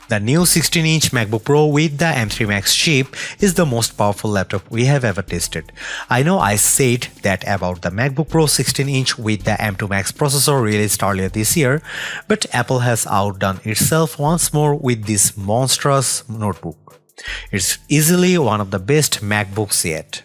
The new 16-inch MacBook Pro with the M3 Max chip is the most powerful laptop we have ever tested. I know I said that about the MacBook Pro 16-inch with the M2 Max processor released earlier this year, but Apple has outdone itself once more with this monstrous notebook. It's easily one of the best MacBooks yet.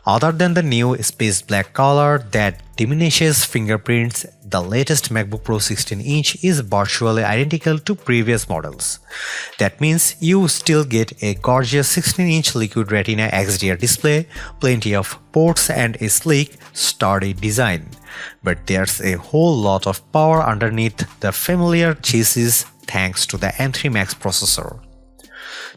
Other than the new space black color that diminishes fingerprints, the latest MacBook Pro 16-inch is virtually identical to previous models. That means you still get a gorgeous 16-inch Liquid Retina XDR display, plenty of ports and a sleek, sturdy design. But there's a whole lot of power underneath the familiar chassis thanks to the M3 Max processor.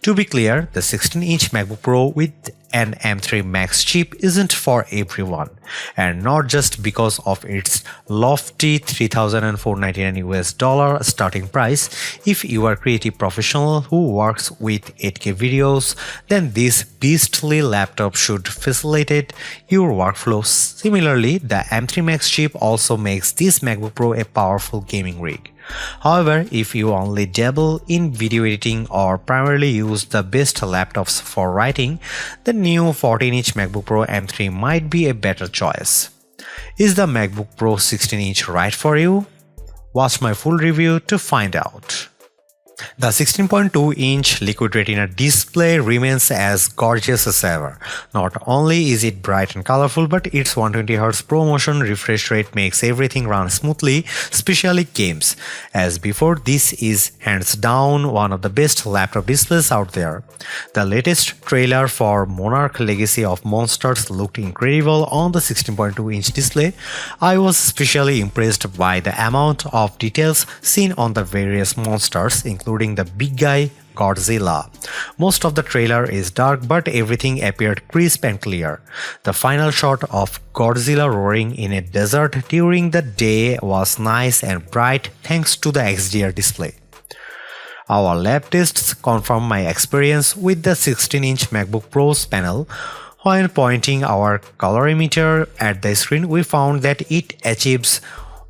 To be clear, the 16-inch MacBook Pro with an M3 Max chip isn't for everyone, and not just because of its lofty $3,499 starting price. If you are a creative professional who works with 8K videos, then this beastly laptop should facilitate your workflow. Similarly, the M3 Max chip also makes this MacBook Pro a powerful gaming rig. However, if you only dabble in video editing or primarily use the best laptops for writing, the new 14-inch MacBook Pro M3 might be a better choice. Is the MacBook Pro 16-inch right for you? Watch my full review to find out. The 16.2-inch Liquid Retina display remains as gorgeous as ever. Not only is it bright and colorful, but its 120Hz ProMotion refresh rate makes everything run smoothly, especially games. As before, this is hands down one of the best laptop displays out there. The latest trailer for Monarch Legacy of Monsters looked incredible on the 16.2-inch display. I was especially impressed by the amount of details seen on the various monsters, including the big guy Godzilla. Most of the trailer is dark, but everything appeared crisp and clear. The final shot of Godzilla roaring in a desert during the day was nice and bright thanks to the XDR display. Our lab tests confirm my experience with the 16-inch MacBook Pro's panel. When pointing our colorimeter at the screen, we found that it achieves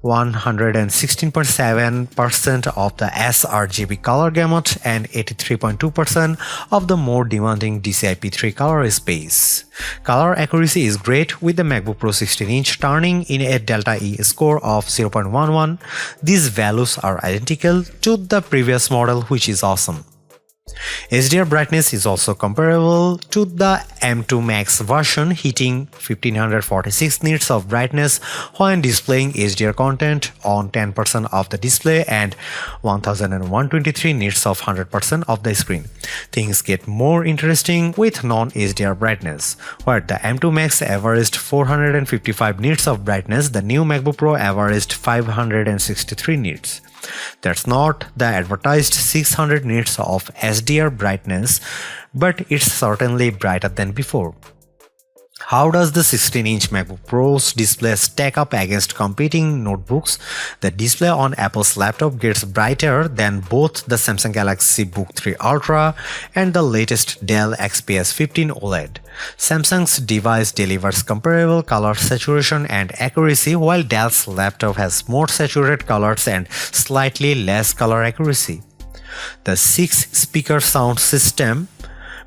116.7% of the sRGB color gamut and 83.2% of the more demanding DCI-P3 color space. Color accuracy is great, with the MacBook Pro 16-inch turning in a Delta E score of 0.11. These values are identical to the previous model, which is awesome. HDR brightness is also comparable to the M2 Max version, hitting 1546 nits of brightness when displaying HDR content on 10% of the display and 1123 nits of 100% of the screen. Things get more interesting with non-HDR brightness. Where the M2 Max averaged 455 nits of brightness, the new MacBook Pro averaged 563 nits. That's not the advertised 600 nits of HDR brightness, but it's certainly brighter than before. How does the 16-inch MacBook Pro's display stack up against competing notebooks? The display on Apple's laptop gets brighter than both the Samsung Galaxy Book 3 Ultra and the latest Dell XPS 15 OLED. Samsung's device delivers comparable color saturation and accuracy, while Dell's laptop has more saturated colors and slightly less color accuracy. The 6-speaker sound system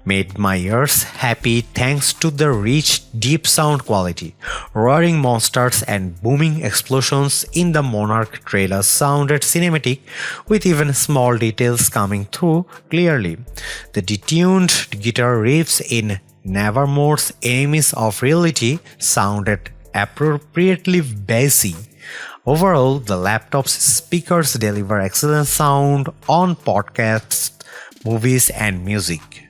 made my ears happy thanks to the rich, deep sound quality. Roaring monsters and booming explosions in the Monarch trailer sounded cinematic, with even small details coming through clearly. The detuned guitar riffs in Nevermore's Enemies of Reality sounded appropriately bassy. Overall, the laptop's speakers deliver excellent sound on podcasts, movies, and music.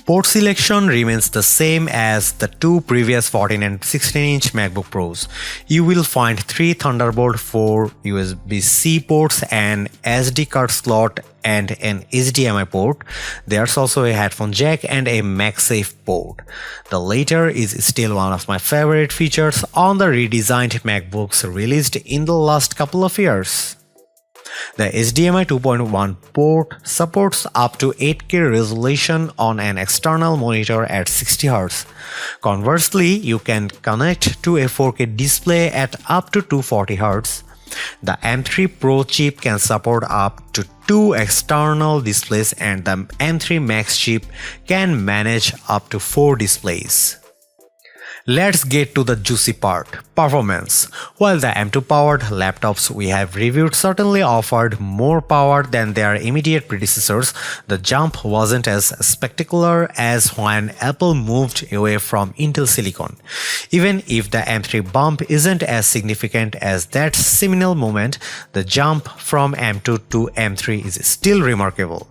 Port selection remains the same as the two previous 14 and 16-inch MacBook Pros. You will find 3 Thunderbolt 4 USB-C ports, an SD card slot, and an HDMI port. There's also a headphone jack and a MagSafe port. The latter is still one of my favorite features on the redesigned MacBooks released in the last couple of years. The HDMI 2.1 port supports up to 8K resolution on an external monitor at 60Hz. Conversely, you can connect to a 4K display at up to 240Hz. The M3 Pro chip can support up to 2 external displays and the M3 Max chip can manage up to 4 displays. Let's get to the juicy part, performance. While the M2 powered laptops we have reviewed certainly offered more power than their immediate predecessors, the jump wasn't as spectacular as when Apple moved away from Intel Silicon. Even if the M3 bump isn't as significant as that seminal moment, the jump from M2 to M3 is still remarkable.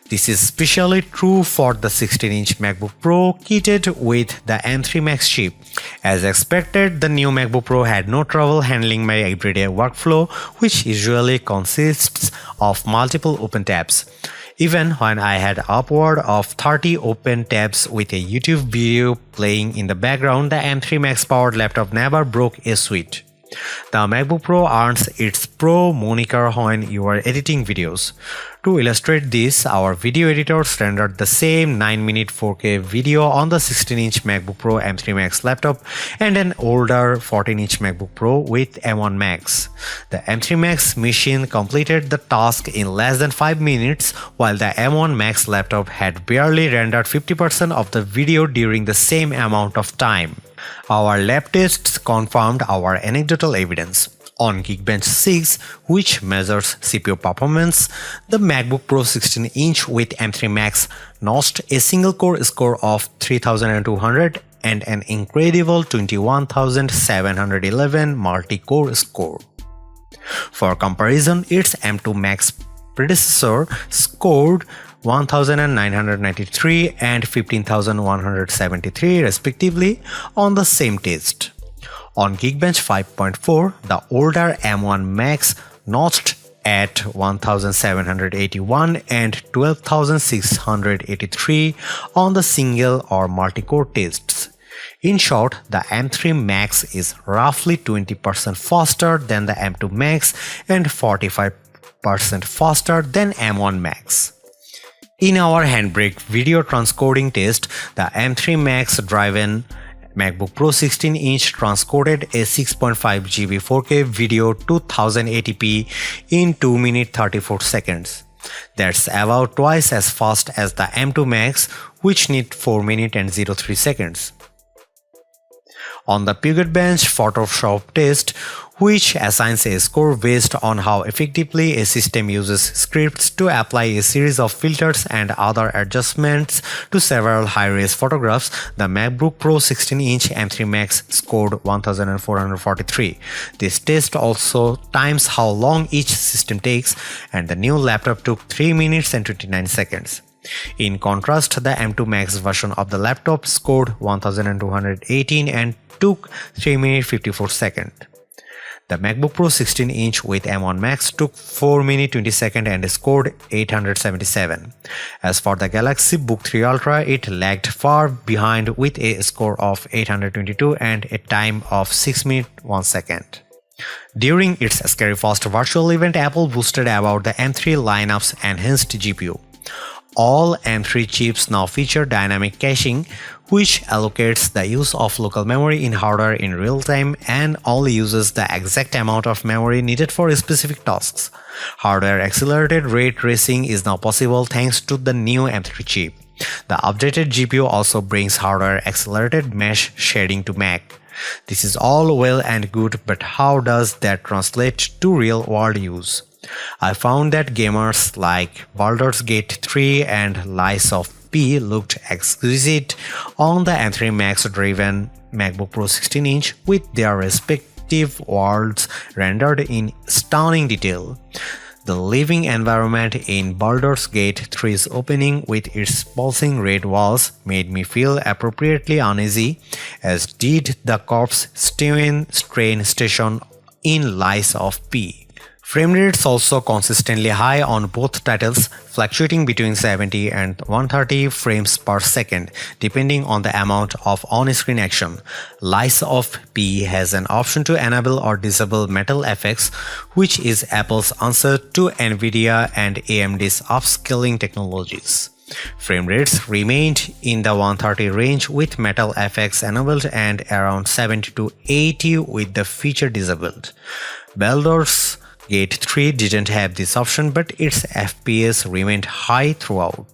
This is especially true for the 16-inch MacBook Pro kitted with the M3 Max chip. As expected, the new MacBook Pro had no trouble handling my everyday workflow, which usually consists of multiple open tabs. Even when I had upward of 30 open tabs with a YouTube video playing in the background, the M3 Max powered laptop never broke a sweat. The MacBook Pro earns its Pro moniker when you are editing videos. To illustrate this, our video editors rendered the same 9-minute 4K video on the 16-inch MacBook Pro M3 Max laptop and an older 14-inch MacBook Pro with M1 Max. The M3 Max machine completed the task in less than 5 minutes, while the M1 Max laptop had barely rendered 50% of the video during the same amount of time. Our lab tests confirmed our anecdotal evidence. On Geekbench 6, which measures CPU performance, the MacBook Pro 16-inch with M3 Max notched a single-core score of 3200 and an incredible 21711 multi-core score. For comparison, its M2 Max predecessor scored 1993 and 15173 respectively on the same test. On Geekbench 5.4, the older M1 Max notched at 1781 and 12683 on the single or multi-core tests. In short, the M3 Max is roughly 20% faster than the M2 Max and 45% faster than M1 Max. In our Handbrake video transcoding test, the M3 Max driven MacBook Pro 16-inch transcoded a 6.5 GB 4K video to 1080p in 2 minutes 34 seconds. That's about twice as fast as the M2 Max, which need 4 minutes and 03 seconds. On the Geekbench Photoshop test, which assigns a score based on how effectively a system uses scripts to apply a series of filters and other adjustments to several high-res photographs, the MacBook Pro 16-inch M3 Max scored 1443. This test also times how long each system takes, and the new laptop took 3 minutes and 29 seconds. In contrast, the M2 Max version of the laptop scored 1218 and took 3 minutes 54 seconds. The MacBook Pro 16-inch with M1 Max took 4 minutes 20 seconds and scored 877. As for the Galaxy Book 3 Ultra, it lagged far behind with a score of 822 and a time of 6 minutes 1 second. During its Scary Fast virtual event, Apple boasted about the M3 lineup's enhanced GPU. All M3 chips now feature dynamic caching, which allocates the use of local memory in hardware in real time and only uses the exact amount of memory needed for specific tasks. Hardware accelerated ray tracing is now possible thanks to the new M3 chip. The updated GPU also brings hardware accelerated mesh shading to Mac. This is all well and good, but how does that translate to real-world use? I found that gamers like Baldur's Gate 3 and Lies of P looked exquisite on the M3 Max-driven MacBook Pro 16-inch with their respective worlds rendered in stunning detail. The living environment in Baldur's Gate 3's opening with its pulsing red walls made me feel appropriately uneasy, as did the corpse train station in Lies of P. Frame rates also consistently high on both titles, fluctuating between 70 and 130 frames per second, depending on the amount of on-screen action. Lies of P has an option to enable or disable metal effects, which is Apple's answer to Nvidia and AMD's upscaling technologies. Frame rates remained in the 130 range with metal effects enabled and around 70 to 80 with the feature disabled. Baldur's Gate 3 didn't have this option, but its FPS remained high throughout.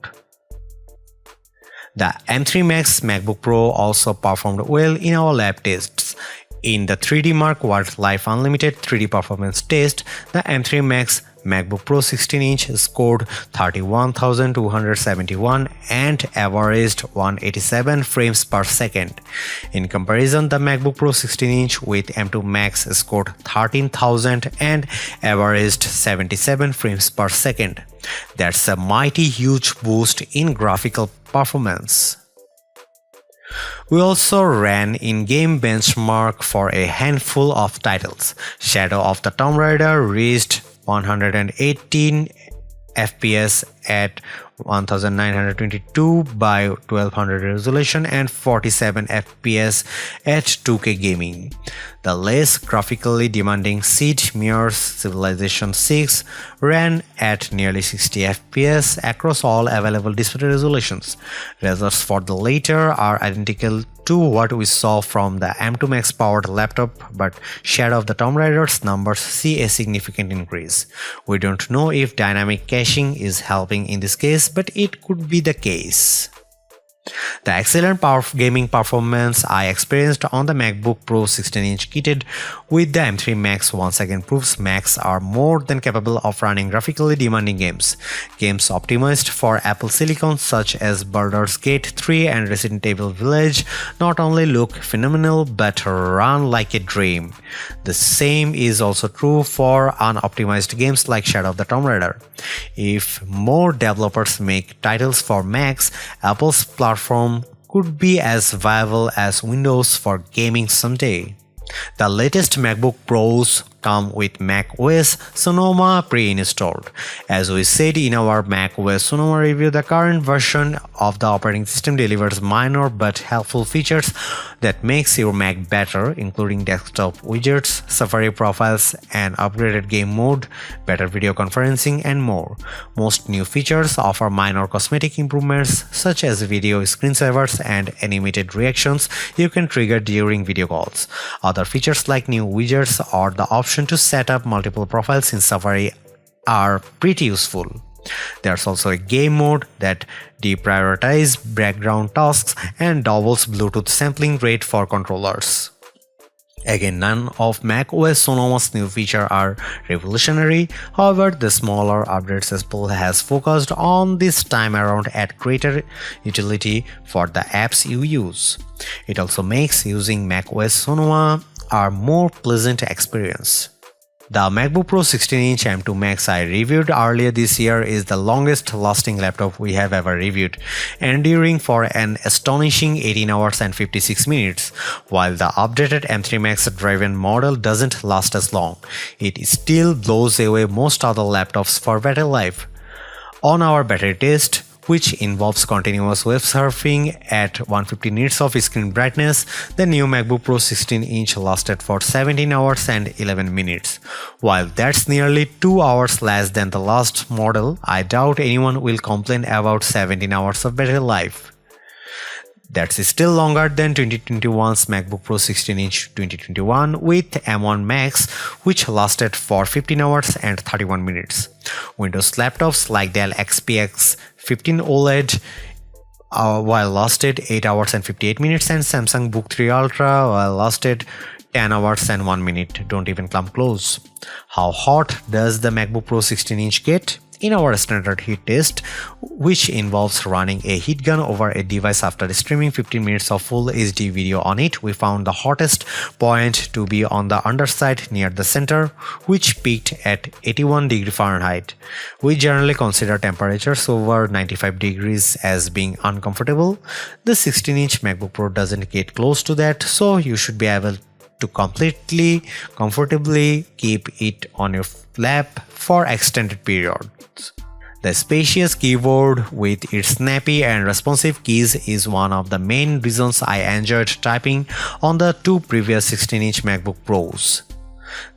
The M3 Max MacBook Pro also performed well in our lab tests. In the 3D Mark Wildlife Unlimited 3D Performance test, the M3 Max MacBook Pro 16-inch scored 31,271 and averaged 187 frames per second. In comparison, the MacBook Pro 16-inch with M2 Max scored 13,000 and averaged 77 frames per second. That's a mighty huge boost in graphical performance. We also ran in-game benchmark for a handful of titles. Shadow of the Tomb Raider reached 118 FPS at 1922 by 1200 resolution and 47 FPS at 2K gaming. The less graphically demanding Sid Meier's Civilization 6 ran at nearly 60 FPS across all available display resolutions. Results for the latter are identical to what we saw from the M2 Max powered laptop, but Shadow of the Tomb Raider's numbers see a significant increase. We don't know if dynamic caching is helping in this case, but it could be the case. The excellent gaming performance I experienced on the MacBook Pro 16-inch kitted with the M3 Max once again proves Macs are more than capable of running graphically demanding games. Games optimized for Apple Silicon such as Baldur's Gate 3 and Resident Evil Village not only look phenomenal but run like a dream. The same is also true for unoptimized games like Shadow of the Tomb Raider. If more developers make titles for Macs, Apple's platform could be as viable as Windows for gaming someday. The latest MacBook Pros come with macOS Sonoma pre-installed. As we said in our macOS Sonoma review, the current version of the operating system delivers minor but helpful features that makes your Mac better, including desktop widgets, Safari profiles, an upgraded game mode, better video conferencing, and more. Most new features offer minor cosmetic improvements such as video screensavers and animated reactions you can trigger during video calls. Other features like new widgets or the option to set up multiple profiles in Safari are pretty useful. There's also a game mode that deprioritizes background tasks and doubles Bluetooth sampling rate for controllers. Again, none of macOS Sonoma's new features are revolutionary. However, the smaller updates Apple has focused on this time around add greater utility for the apps you use. It also makes using macOS Sonoma a more pleasant experience. The MacBook Pro 16-inch M2 Max I reviewed earlier this year is the longest lasting laptop we have ever reviewed, enduring for an astonishing 18 hours and 56 minutes. While the updated M3 Max driven model doesn't last as long, it still blows away most other laptops for battery life. On our battery test, which involves continuous web surfing at 150 nits of screen brightness, the new MacBook Pro 16-inch lasted for 17 hours and 11 minutes. While that's nearly 2 hours less than the last model, I doubt anyone will complain about 17 hours of battery life. That's still longer than 2021's MacBook Pro 16-inch 2021 with M1 Max, which lasted for 15 hours and 31 minutes. Windows laptops like Dell XPS 15 OLED while lasted 8 hours and 58 minutes, and Samsung Book 3 Ultra while lasted 10 hours and 1 minute don't even come close. How hot does the MacBook Pro 16-inch get? In our standard heat test, which involves running a heat gun over a device after streaming 15 minutes of full HD video on it, we found the hottest point to be on the underside near the center, which peaked at 81 degrees Fahrenheit. We generally consider temperatures over 95 degrees as being uncomfortable. The 16-inch MacBook Pro doesn't get close to that, so you should be able to comfortably keep it on your lap for extended periods. The spacious keyboard with its snappy and responsive keys is one of the main reasons I enjoyed typing on the two previous 16-inch MacBook Pros.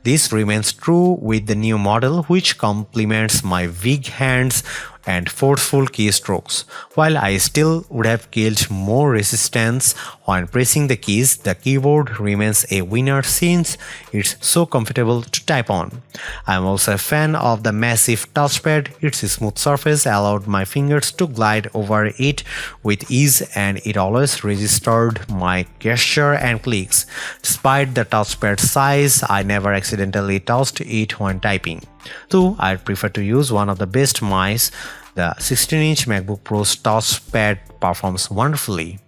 This remains true with the new model, which complements my weak hands and forceful keystrokes. While I still would have killed more resistance When pressing the keys, the keyboard remains a winner since it's so comfortable to type on. I'm also a fan of the massive touchpad. Its smooth surface allowed my fingers to glide over it with ease, and it always registered my gesture and clicks. Despite the touchpad size, I never accidentally touched it when typing. Though I'd prefer to use one of the best mice, the 16-inch MacBook Pro's touchpad performs wonderfully.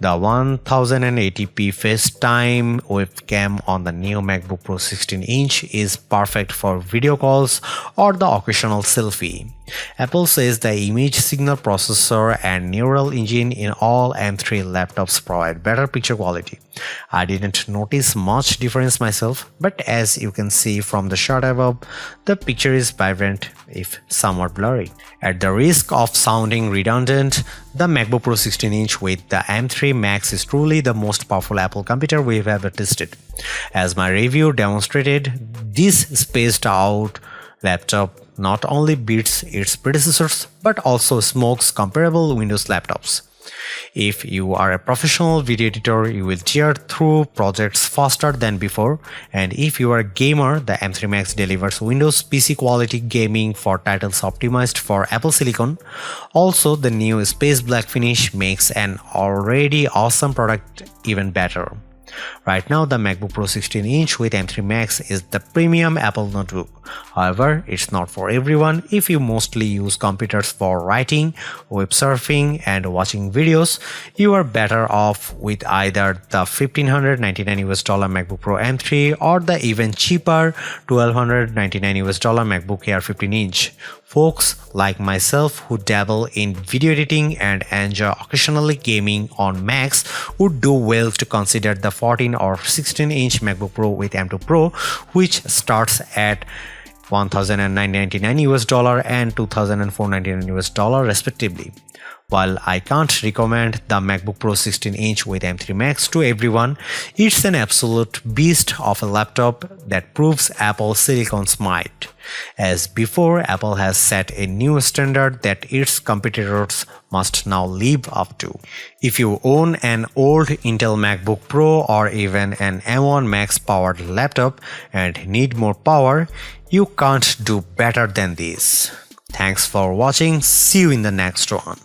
The 1080p FaceTime webcam on the new MacBook Pro 16-inch is perfect for video calls or the occasional selfie. Apple says the image signal processor and neural engine in all M3 laptops provide better picture quality. I didn't notice much difference myself, but as you can see from the shot above, the picture is vibrant if somewhat blurry. At the risk of sounding redundant, the MacBook Pro 16-inch with the M3 Max is truly the most powerful Apple computer we've ever tested. As my review demonstrated, this spaced out laptop not only beats its predecessors but also smokes comparable Windows laptops. If you are a professional video editor, you will tear through projects faster than before, and if you are a gamer, the M3 Max delivers Windows PC quality gaming for titles optimized for Apple Silicon. Also, the new space black finish makes an already awesome product even better. Right now, the MacBook Pro 16-inch with M3 Max is the premium Apple notebook. However, it's not for everyone. If you mostly use computers for writing, web surfing, and watching videos, you are better off with either the $1,599 MacBook Pro M3 or the even cheaper $1,299 MacBook Air 15-inch. Folks like myself who dabble in video editing and enjoy occasionally gaming on Macs would do well to consider the 14 or 16-inch MacBook Pro with M2 Pro, which starts at $1,999 and $2,499 respectively. While I can't recommend the MacBook Pro 16-inch with M3 Max to everyone, it's an absolute beast of a laptop that proves Apple Silicon's might. As before, Apple has set a new standard that its competitors must now live up to. If you own an old Intel MacBook Pro or even an M1 Max powered laptop and need more power, you can't do better than this. Thanks for watching. See you in the next one.